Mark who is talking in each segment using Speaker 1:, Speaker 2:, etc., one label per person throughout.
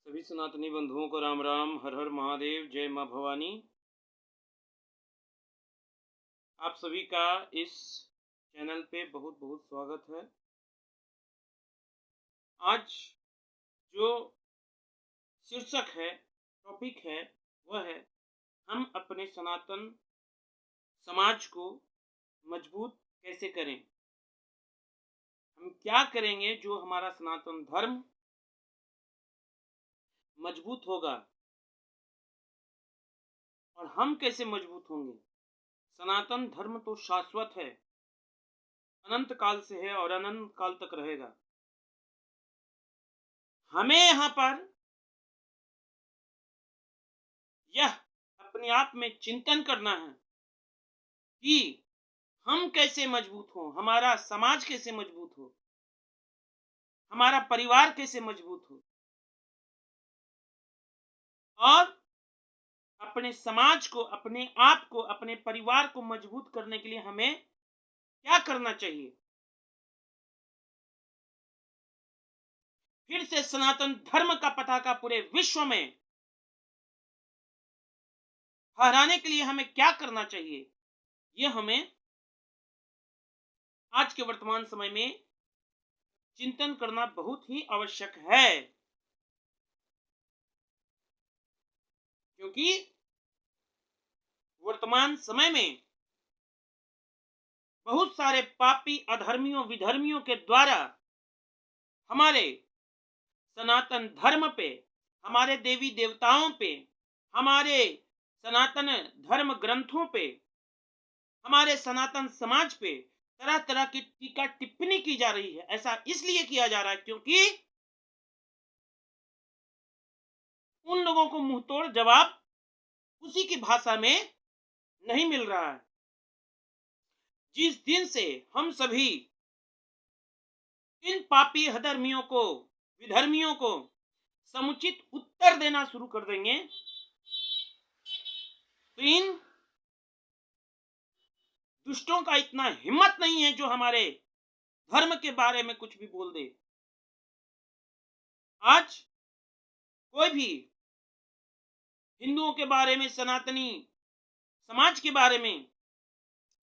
Speaker 1: सभी सनातनी बंधुओं को राम राम, हर हर महादेव, जय माँ भवानी। आप सभी का इस चैनल पे बहुत बहुत स्वागत है। आज जो शीर्षक है, टॉपिक है, वह है हम अपने सनातन समाज को मजबूत कैसे करें। हम क्या करेंगे जो हमारा सनातन धर्म मजबूत होगा, और हम कैसे मजबूत होंगे। सनातन धर्म तो शाश्वत है, अनंत काल से है और अनंत काल तक रहेगा। हमें यहाँ पर यह अपने आप में चिंतन करना है कि हम कैसे मजबूत हो, हमारा समाज कैसे मजबूत हो, हमारा परिवार कैसे मजबूत हो, और अपने समाज को, अपने आप को, अपने परिवार को मजबूत करने के लिए हमें क्या करना चाहिए। फिर से सनातन धर्म का पताका पूरे विश्व में फहराने के लिए हमें क्या करना चाहिए, यह हमें आज के वर्तमान समय में चिंतन करना बहुत ही आवश्यक है। क्योंकि वर्तमान समय में बहुत सारे पापी, अधर्मियों, विधर्मियों के द्वारा हमारे सनातन धर्म पे, हमारे देवी देवताओं पे, हमारे सनातन धर्म ग्रंथों पे, हमारे सनातन समाज पे तरह तरह की टीका टिप्पणी की जा रही है। ऐसा इसलिए किया जा रहा है क्योंकि उन लोगों को मुंहतोड़ जवाब उसी की भाषा में नहीं मिल रहा है। जिस दिन से हम सभी इन पापी अधर्मियों को, विधर्मियों को समुचित उत्तर देना शुरू कर देंगे, तो इन दुष्टों का इतना हिम्मत नहीं है जो हमारे धर्म के बारे में कुछ भी बोल दे। आज कोई भी हिंदुओं के बारे में, सनातनी समाज के बारे में,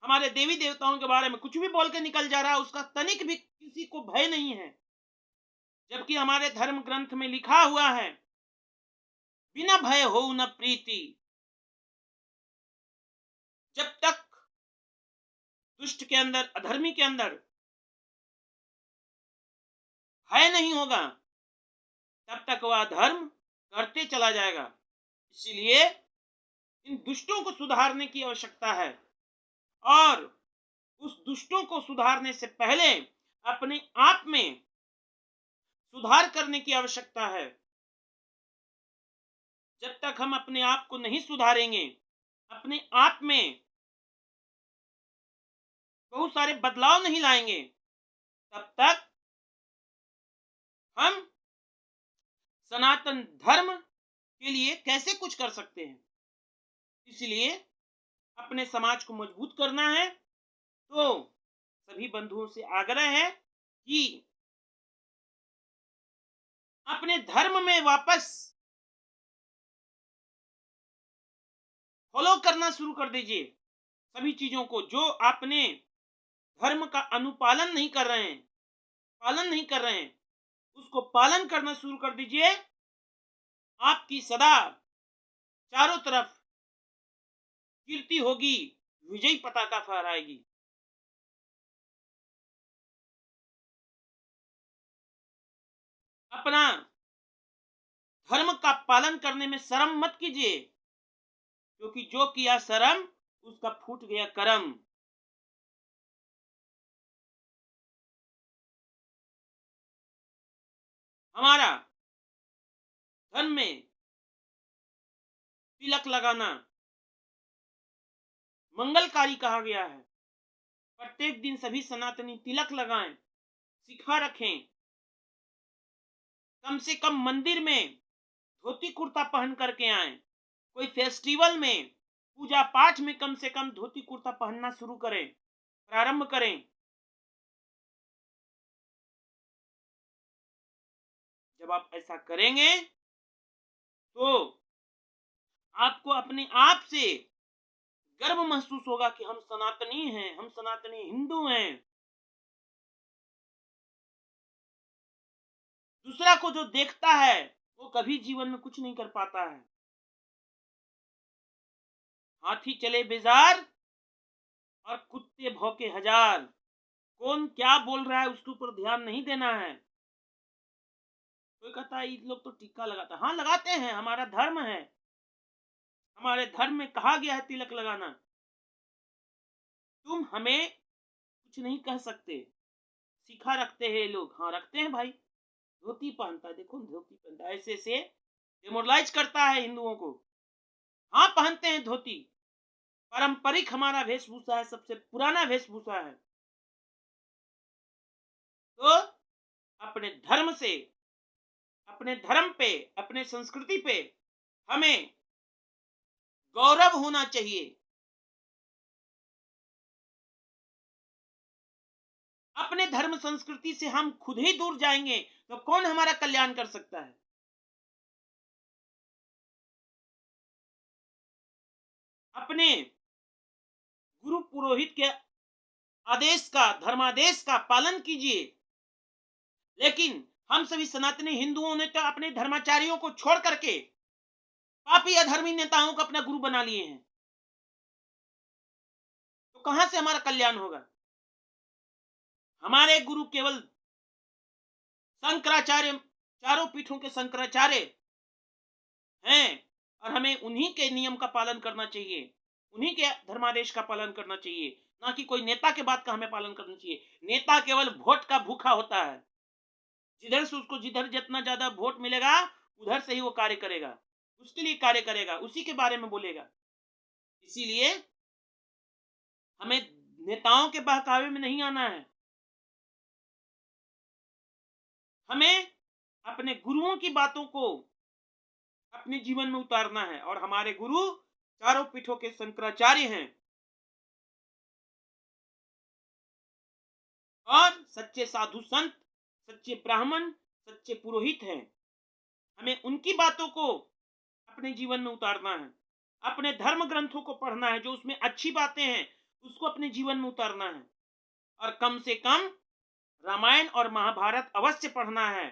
Speaker 1: हमारे देवी देवताओं के बारे में कुछ भी बोल के निकल जा रहा है, उसका तनिक भी किसी को भय नहीं है। जबकि हमारे धर्म ग्रंथ में लिखा हुआ है, बिना भय हो न प्रीति। जब तक दुष्ट के अंदर, अधर्मी के अंदर भय नहीं होगा, तब तक वह धर्म करते चला जाएगा। इसीलिए इन दुष्टों को सुधारने की आवश्यकता है, और उस दुष्टों को सुधारने से पहले अपने आप में सुधार करने की आवश्यकता है। जब तक हम अपने आप को नहीं सुधारेंगे, अपने आप में बहुत सारे बदलाव नहीं लाएंगे, तब तक हम सनातन धर्म के लिए कैसे कुछ कर सकते हैं। इसलिए अपने समाज को मजबूत करना है तो सभी बंधुओं से आग्रह है कि अपने धर्म में वापस फॉलो करना शुरू कर दीजिए। सभी चीजों को जो आपने धर्म का अनुपालन नहीं कर रहे हैं, पालन नहीं कर रहे हैं, उसको पालन करना शुरू कर दीजिए। आपकी सदा चारों तरफ कीर्ति होगी, विजयी पताका फहराएगी। अपना धर्म का पालन करने में शर्म मत कीजिए, क्योंकि जो किया शर्म उसका फूट गया करम। हमारा धर्म में तिलक लगाना मंगलकारी कहा गया है। प्रत्येक दिन सभी सनातनी तिलक लगाएं, शिखा रखें। कम से कम मंदिर में धोती कुर्ता पहन करके आएं। कोई फेस्टिवल में, पूजा पाठ में कम से कम धोती कुर्ता पहनना शुरू करें, प्रारंभ करें। जब आप ऐसा करेंगे तो आपको अपने आप से गर्व महसूस होगा कि हम सनातनी हैं, हम सनातनी हिंदू हैं। दूसरा को जो देखता है वो कभी जीवन में कुछ नहीं कर पाता है। हाथी चले बाजार और कुत्ते भौंके हजार। कौन क्या बोल रहा है उसके ऊपर ध्यान नहीं देना है। कोई कहता है ये लोग तो टीका लगाता है। हाँ लगाते हैं, हमारा धर्म है, हमारे धर्म में कहा गया है तिलक लगाना। तुम हमें कुछ नहीं कह सकते। सिखा रखते हैं लोग, हाँ रखते हैं भाई। धोती पहनता है, देखो धोती पहनता है, ऐसे से डिमोरलाइज करता है हिंदुओं को। हाँ पहनते हैं धोती, पारंपरिक हमारा वेशभूषा है, सबसे पुराना वेशभूषा है। तो अपने धर्म से, अपने धर्म पे, अपने संस्कृति पे हमें गौरव होना चाहिए। अपने धर्म संस्कृति से हम खुद ही दूर जाएंगे तो कौन हमारा कल्याण कर सकता है। अपने गुरु पुरोहित के आदेश का, धर्मादेश का पालन कीजिए। लेकिन हम सभी सनातनी हिंदुओं ने तो अपने धर्माचार्यों को छोड़ करके पापी अधर्मी नेताओं को अपना गुरु बना लिए हैं। तो कहां से हमारा कल्याण होगा। हमारे गुरु केवल शंकराचार्य, चारों पीठों के शंकराचार्य हैं और हमें उन्हीं के नियम का पालन करना चाहिए, उन्हीं के धर्मादेश का पालन करना चाहिए, ना कि कोई नेता के बात का हमें पालन करना चाहिए। नेता केवल वोट का भूखा होता है, जिधर से उसको जिधर जितना ज्यादा वोट मिलेगा उधर से ही वो कार्य करेगा, उसके लिए कार्य करेगा, उसी के बारे में बोलेगा। इसीलिए हमें नेताओं के बहकावे में नहीं आना है। हमें अपने गुरुओं की बातों को अपने जीवन में उतारना है और हमारे गुरु चारों पीठों के शंकराचार्य हैं और सच्चे साधु संत, सच्चे ब्राह्मण, सच्चे पुरोहित हैं। हमें उनकी बातों को अपने जीवन में उतारना है, अपने धर्म ग्रंथों को पढ़ना है, जो उसमें अच्छी बातें हैं उसको अपने जीवन में उतारना है और कम से कम रामायण और महाभारत अवश्य पढ़ना है।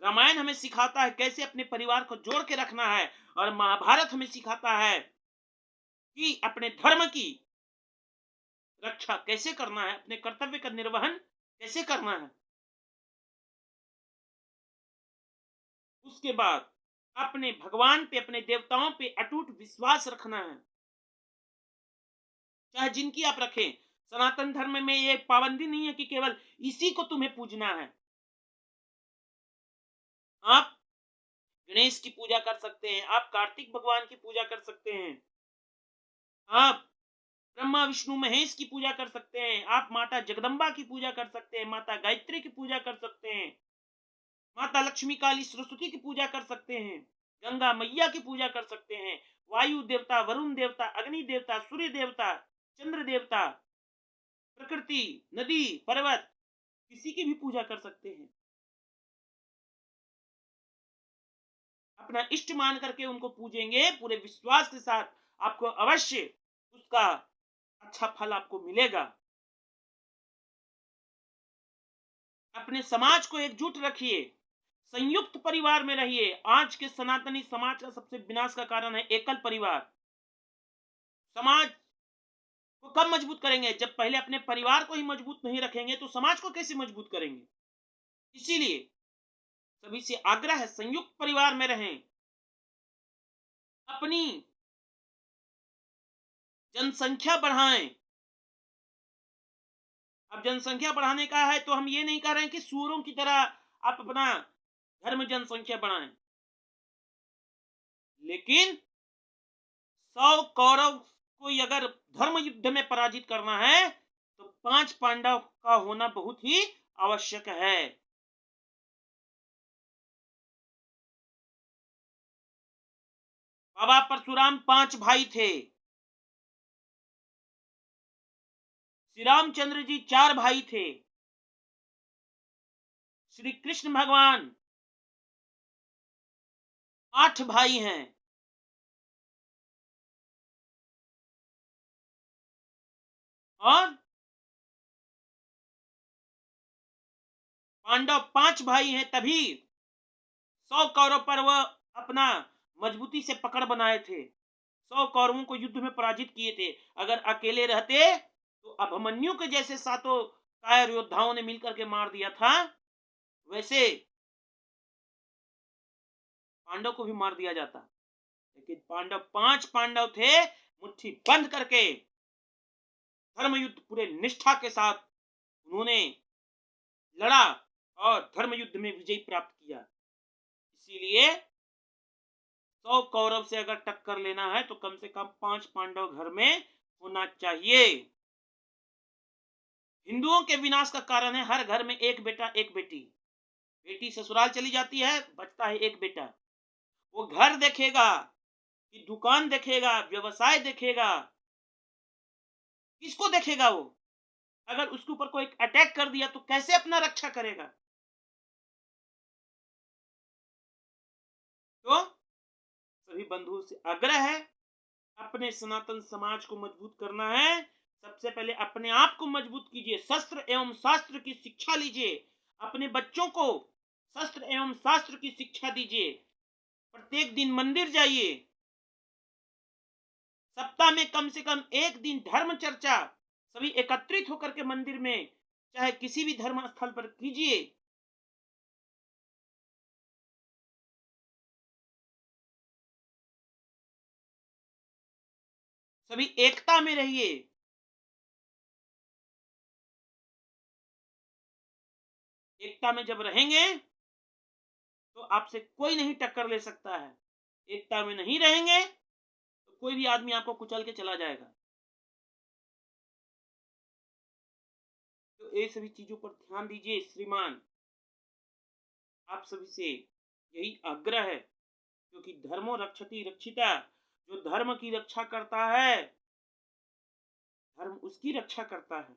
Speaker 1: रामायण हमें सिखाता है कैसे अपने परिवार को जोड़ के रखना है और महाभारत हमें सिखाता है कि अपने धर्म की रक्षा कैसे करना है, अपने कर्तव्य का निर्वहन कैसे करना है। उसके बाद अपने भगवान पे, अपने देवताओं पे अटूट विश्वास रखना है, चाहे जिनकी आप रखें। सनातन धर्म में ये पाबंदी नहीं है कि केवल इसी को तुम्हें पूजना है। आप गणेश की पूजा कर सकते हैं, आप कार्तिक भगवान की पूजा कर सकते हैं, आप ब्रह्मा विष्णु महेश की पूजा कर सकते हैं, आप माता जगदम्बा की पूजा कर सकते हैं, माता गायत्री की पूजा कर सकते हैं, माता लक्ष्मी काली सरस्वती की पूजा कर सकते हैं, गंगा मैया की पूजा कर सकते हैं, वायु देवता, वरुण देवता, अग्नि देवता, सूर्य देवता, चंद्र देवता, प्रकृति, नदी, पर्वत, किसी की भी पूजा कर सकते हैं। अपना इष्ट मान करके उनको पूजेंगे पूरे विश्वास के साथ, आपको अवश्य उसका अच्छा फल आपको मिलेगा। अपने समाज को एकजुट रखिए, संयुक्त परिवार में रहिए। आज के सनातनी समाज का सबसे विनाश का कारण है एकल परिवार। समाज को कब मजबूत करेंगे, जब पहले अपने परिवार को ही मजबूत नहीं रखेंगे तो समाज को कैसे मजबूत करेंगे। इसीलिए सभी से आग्रह है, संयुक्त परिवार में रहें, अपनी जनसंख्या बढ़ाएं। अब जनसंख्या बढ़ाने का है तो हम ये नहीं कह रहे हैं कि सूरों की तरह आप अपना धर्म जनसंख्या बढ़ाएं, लेकिन 100 कौरव को अगर धर्म युद्ध में पराजित करना है तो 5 पांडव का होना बहुत ही आवश्यक है। बाबा परशुराम 5 भाई थे, श्री रामचंद्र जी 4 भाई थे, श्री कृष्ण भगवान 8 भाई हैं। और पांडव 5 भाई हैं, तभी 100 कौरव पर वह अपना मजबूती से पकड़ बनाए थे, 100 कौरवों को युद्ध में पराजित किए थे। अगर अकेले रहते तो अभिमन्यु के जैसे सातों कायर योद्धाओं ने मिलकर के मार दिया था, वैसे पांडव को भी मार दिया जाता। लेकिन पांडव 5 पांडव थे, मुट्ठी बंद करके धर्म युद्ध पूरे निष्ठा के साथ उन्होंने लड़ा और धर्म युद्ध में विजय प्राप्त किया। इसीलिए 100 कौरव से अगर टक्कर लेना है तो कम से कम 5 पांडव घर में होना चाहिए। हिंदुओं के विनाश का कारण है हर घर में एक बेटा एक बेटी। बेटी ससुराल चली जाती है, बचता है एक बेटा। वो घर देखेगा कि दुकान देखेगा, व्यवसाय देखेगा, किसको देखेगा? वो अगर उसके ऊपर कोई अटैक कर दिया तो कैसे अपना रक्षा करेगा? तो सभी बंधुओं से आग्रह है, अपने सनातन समाज को मजबूत करना है, सबसे पहले अपने आप को मजबूत कीजिए, शस्त्र एवं शास्त्र की शिक्षा लीजिए, अपने बच्चों को शस्त्र एवं शास्त्र की शिक्षा दीजिए, प्रत्येक दिन मंदिर जाइए, सप्ताह में कम से कम एक दिन धर्म चर्चा सभी एकत्रित होकर के मंदिर में चाहे किसी भी धर्म स्थल पर कीजिए। सभी एकता में रहिए। एकता में जब रहेंगे तो आपसे कोई नहीं टक्कर ले सकता है। एकता में नहीं रहेंगे तो कोई भी आदमी आपको कुचल के चला जाएगा। तो ये सभी चीजों पर ध्यान दीजिए श्रीमान, आप सभी से यही आग्रह है, क्योंकि धर्मो रक्षति रक्षिता, जो धर्म की रक्षा करता है धर्म उसकी रक्षा करता है।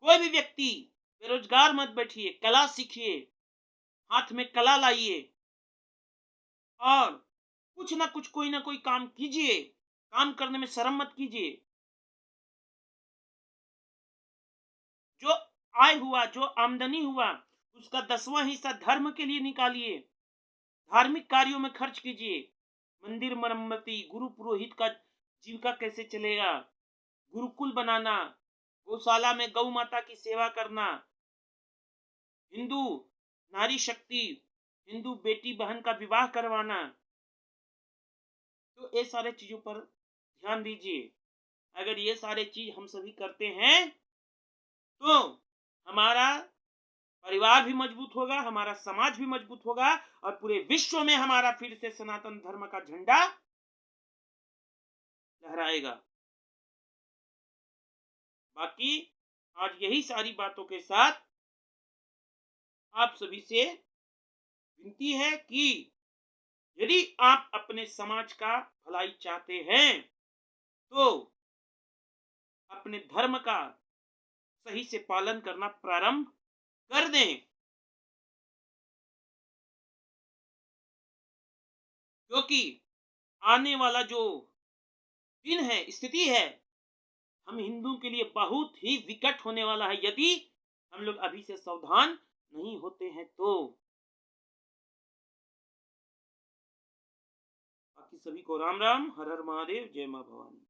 Speaker 1: कोई भी व्यक्ति बेरोजगार मत बैठिए, कला सीखिए, हाथ में कला लाइए और कुछ ना कुछ कोई ना कोई काम कीजिए, काम करने में शर्म मत कीजिए। जो आय हुआ, जो आमदनी हुआ, उसका 10वां हिस्सा धर्म के लिए निकालिए, धार्मिक कार्यों में खर्च कीजिए। मंदिर मरम्मती, गुरु पुरोहित का जीविका कैसे चलेगा, गुरुकुल बनाना, गौशाला में गौ माता की सेवा करना, हिंदू नारी शक्ति, हिंदू बेटी बहन का विवाह करवाना, तो ये सारे चीजों पर ध्यान दीजिए। अगर ये सारे चीज हम सभी करते हैं तो हमारा परिवार भी मजबूत होगा, हमारा समाज भी मजबूत होगा और पूरे विश्व में हमारा फिर से सनातन धर्म का झंडा लहराएगा। बाकी आज यही सारी बातों के साथ आप सभी से विनती है कि यदि आप अपने समाज का भलाई चाहते हैं तो अपने धर्म का सही से पालन करना प्रारंभ कर दें, क्योंकि आने वाला जो दिन है, स्थिति है, हम हिंदुओं के लिए बहुत ही विकट होने वाला है यदि हम लोग अभी से सावधान नहीं होते हैं तो। बाकी सभी को राम राम, हर हर महादेव, जय मां भवानी।